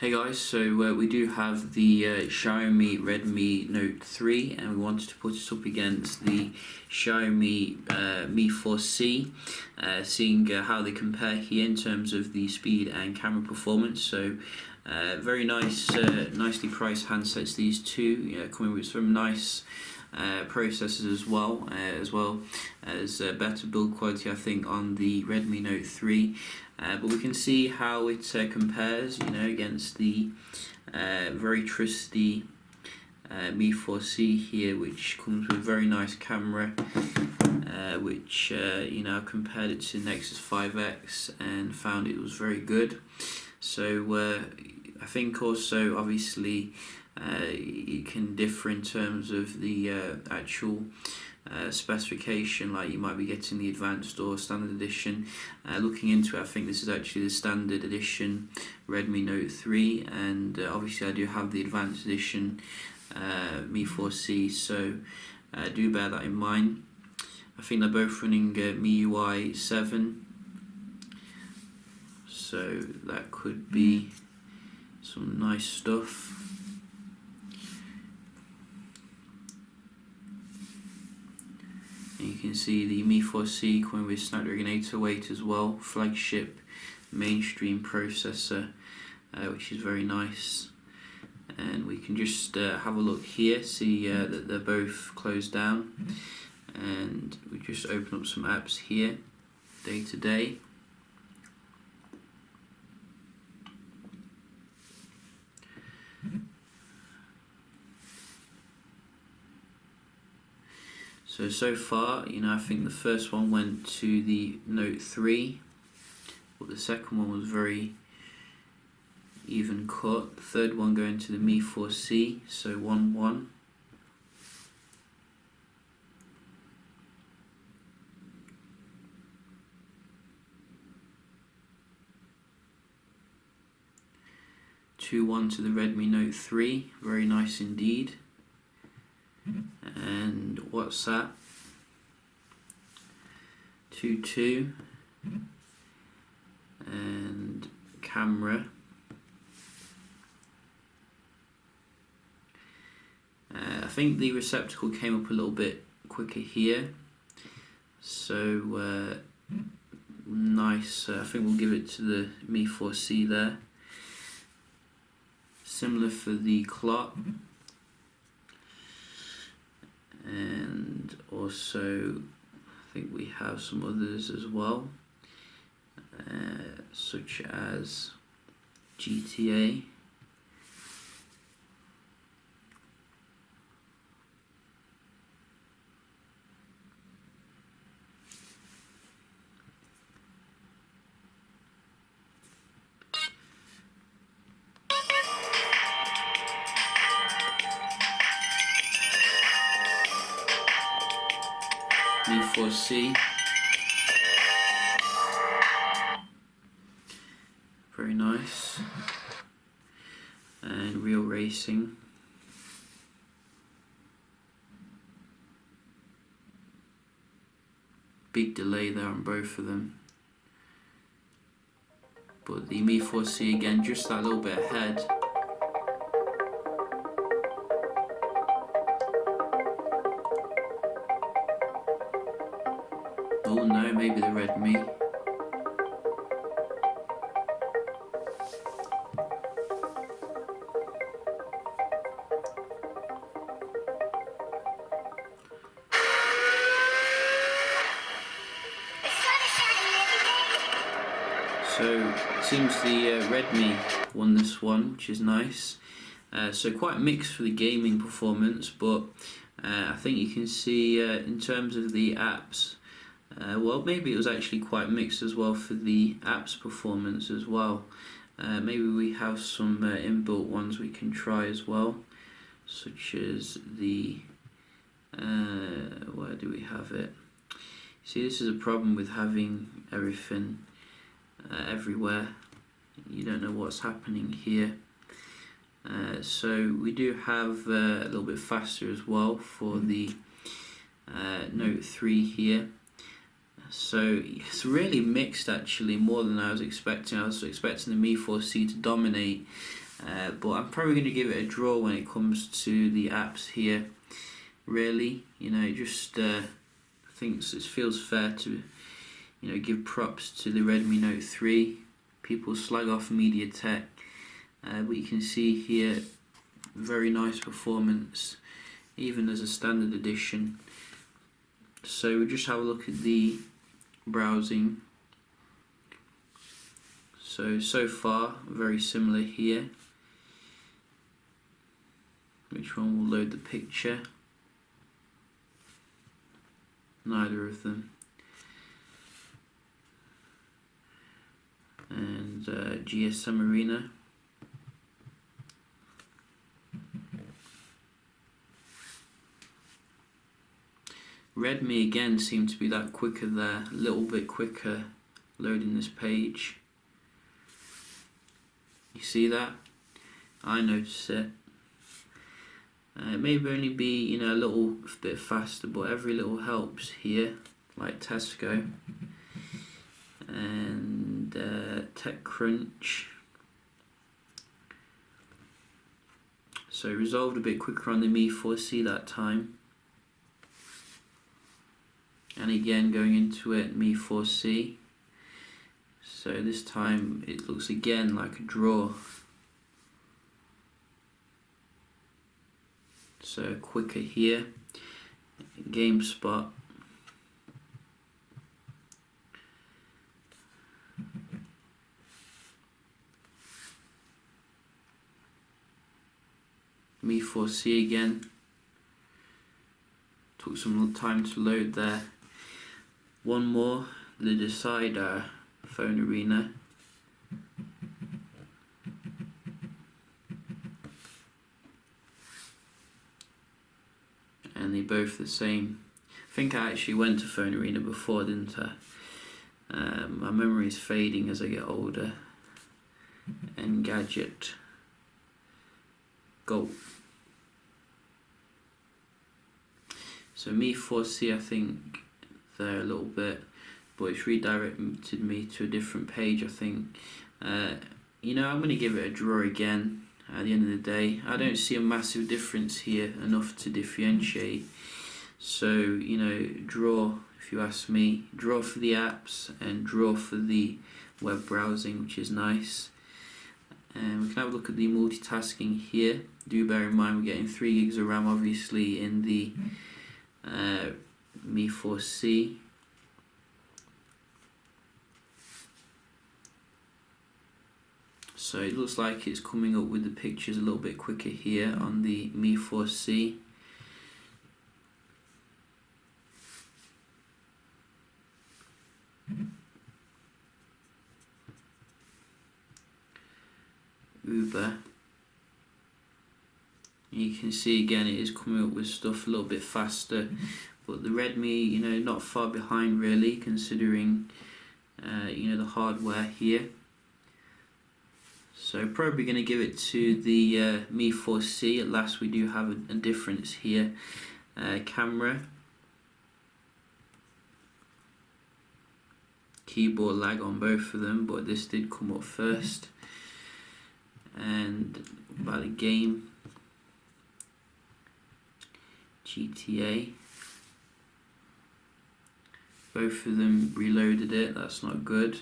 Hey guys, so we do have the Xiaomi Redmi Note 3 and we wanted to put it up against the Xiaomi Mi4c, seeing how they compare here in terms of the speed and camera performance. So very nice, nicely priced handsets, these two, coming with some nice processors as well as better build quality, I think, on the Redmi Note 3. But we can see how it compares, against the very trusty Mi4c here, which comes with a very nice camera, which I compared it to Nexus 5X and found it was very good. So I think also, obviously, it can differ in terms of the actual specification, like you might be getting the advanced or standard edition. Looking into it, I think this is actually the standard edition Redmi Note 3, and obviously I do have the advanced edition Mi4c, so do bear that in mind. I think they're both running MIUI 7, so that could be some nice stuff. You can see the Mi4c coming with Snapdragon 808 as well, flagship mainstream processor, which is very nice. And we can just have a look here, see that they're both closed down, and we just open up some apps here, day to day. So far, I think the first one went to the Note 3, but the second one was very even cut. The third one going to the Mi4c, so 1-1. Two, 1 to the Redmi Note 3, very nice indeed. And WhatsApp 2-2, and camera I think the receptacle came up a little bit quicker here, so nice. I think we'll give it to the Mi4c there. Similar for the clock. And also, I think we have some others as well, such as GTA. Mi4c, very nice, and real racing. Big delay there on both of them, but the Mi4c again just that little bit ahead. Oh no, maybe the Redmi. So it seems the Redmi won this one, which is nice. So quite mixed for the gaming performance, but I think you can see in terms of the apps, well, maybe it was actually quite mixed as well for the apps performance as well. Maybe we have some inbuilt ones we can try as well, such as the where do we have it? See, this is a problem with having everything everywhere. You don't know what's happening here. So we do have a little bit faster as well for the Note 3 here. So it's really mixed, actually, more than I was expecting. I was expecting the Mi4c to dominate but I'm probably going to give it a draw when it comes to the apps here. Really, just I think it feels fair to give props to the Redmi Note 3. People slag off MediaTek, but you can see here very nice performance even as a standard edition. So we'll just have a look at the browsing. So far very similar here. Which one will load the picture? Neither of them. And GSM Arena. Redmi again seemed to be that quicker there, a little bit quicker loading this page. You see that? I notice it. It may only be a little bit faster, but every little helps here, like Tesco and TechCrunch. So resolved a bit quicker on the Mi4c that time. And again going into it, Mi4c. So this time it looks again like a draw. So quicker here. GameSpot. Mi4c again. Took some time to load there. One more, the Decider Phone Arena. And they're both the same. I think I actually went to Phone Arena before, didn't I? My memory is fading as I get older. Engadget. Go. So Mi4c, I think there a little bit, but it's redirected me to a different page, I think. I'm going to give it a draw again at the end of the day. I don't see a massive difference here, enough to differentiate. So, draw, if you ask me. Draw for the apps and draw for the web browsing, which is nice. And we can have a look at the multitasking here. Do bear in mind we're getting 3 gigs of RAM obviously in the Mi4c. So it looks like it's coming up with the pictures a little bit quicker here on the Mi4c. Uber. You can see again it is coming up with stuff a little bit faster, but the Redmi, not far behind really, considering the hardware here. So probably going to give it to the Mi4c. At last we do have a difference here. Camera. Keyboard lag on both of them, but this did come up first. And about the game. GTA. Both of them reloaded it, that's not good.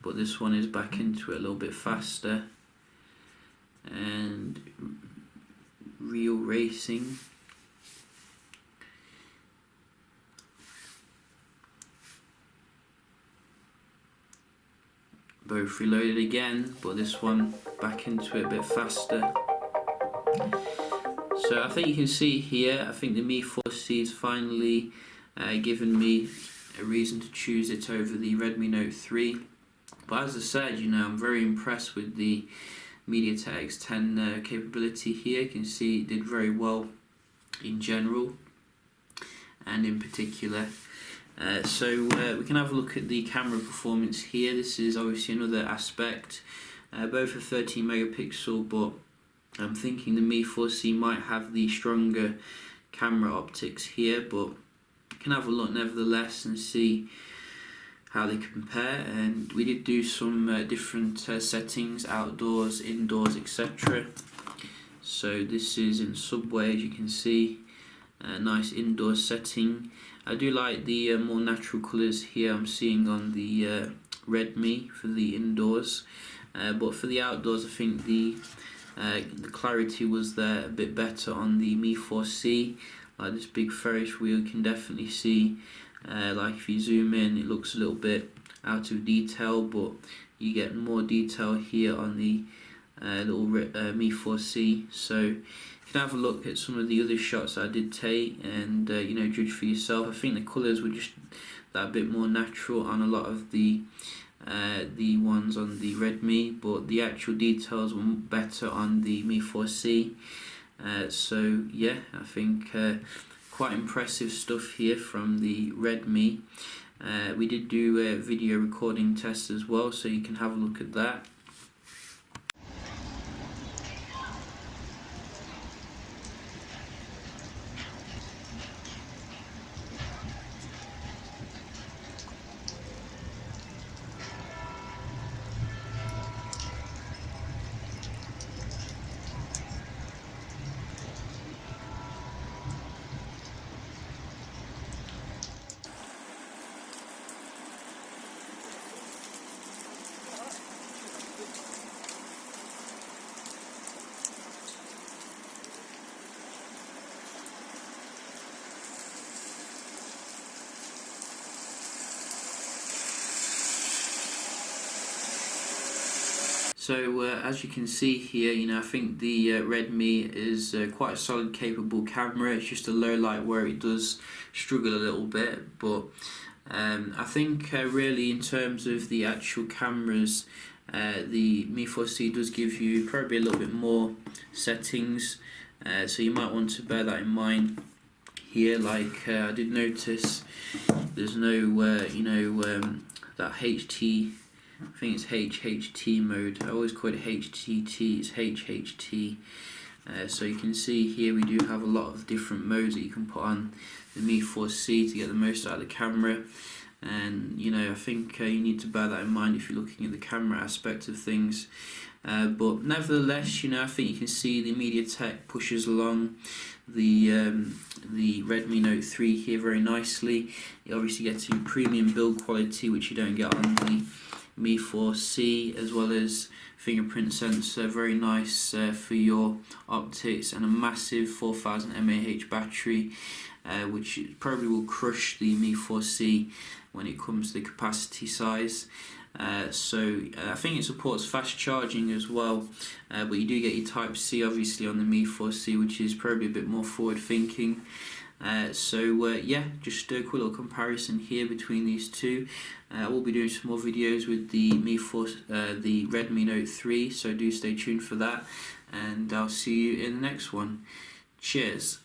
But this one is back into it a little bit faster. And Real Racing. Both reloaded again, but this one back into it a bit faster. So I think you can see here, I think the Mi4c is finally given me a reason to choose it over the Redmi Note 3. But as I said, I'm very impressed with the MediaTek X10 capability here. You can see it did very well in general and in particular. So we can have a look at the camera performance here. This is obviously another aspect. Both are 13 megapixel, but I'm thinking the Mi4c might have the stronger camera optics here, but you can have a look nevertheless and see how they compare, and we did do some different settings, outdoors, indoors, etc. So this is in subway, as you can see, a nice indoor setting. I do like the more natural colours here I'm seeing on the Redmi for the indoors, but for the outdoors I think the clarity was there a bit better on the Mi4c. Like this big Ferris wheel, you can definitely see, like if you zoom in, it looks a little bit out of detail, but you get more detail here on the little Mi4c. So you can have a look at some of the other shots I did take and judge for yourself. I think the colours were just that bit more natural on a lot of the ones on the Redmi, but the actual details were better on the Mi4c. So yeah, I think quite impressive stuff here from the Redmi. We did do a video recording test as well, so you can have a look at that. So as you can see here, I think the Redmi is quite a solid, capable camera. It's just a low light where it does struggle a little bit, but I think really in terms of the actual cameras, the Mi4c does give you probably a little bit more settings, so you might want to bear that in mind here. Like I did notice there's no that HT, I think it's HHT mode. I always call it HTT, it's HHT. So you can see here we do have a lot of different modes that you can put on the Mi4c to get the most out of the camera. And I think you need to bear that in mind if you're looking at the camera aspect of things. But nevertheless, I think you can see the MediaTek pushes along the Redmi Note 3 here very nicely. You're obviously getting premium build quality, which you don't get on the Mi4c, as well as fingerprint sensor, very nice for your optics, and a massive 4000 mAh battery, which probably will crush the Mi4c when it comes to the capacity size. So I think it supports fast charging as well, but you do get your Type-C obviously on the Mi4c, which is probably a bit more forward thinking. Yeah, just a quick little comparison here between these two. We'll be doing some more videos with the the Redmi Note 3, so do stay tuned for that, and I'll see you in the next one. Cheers.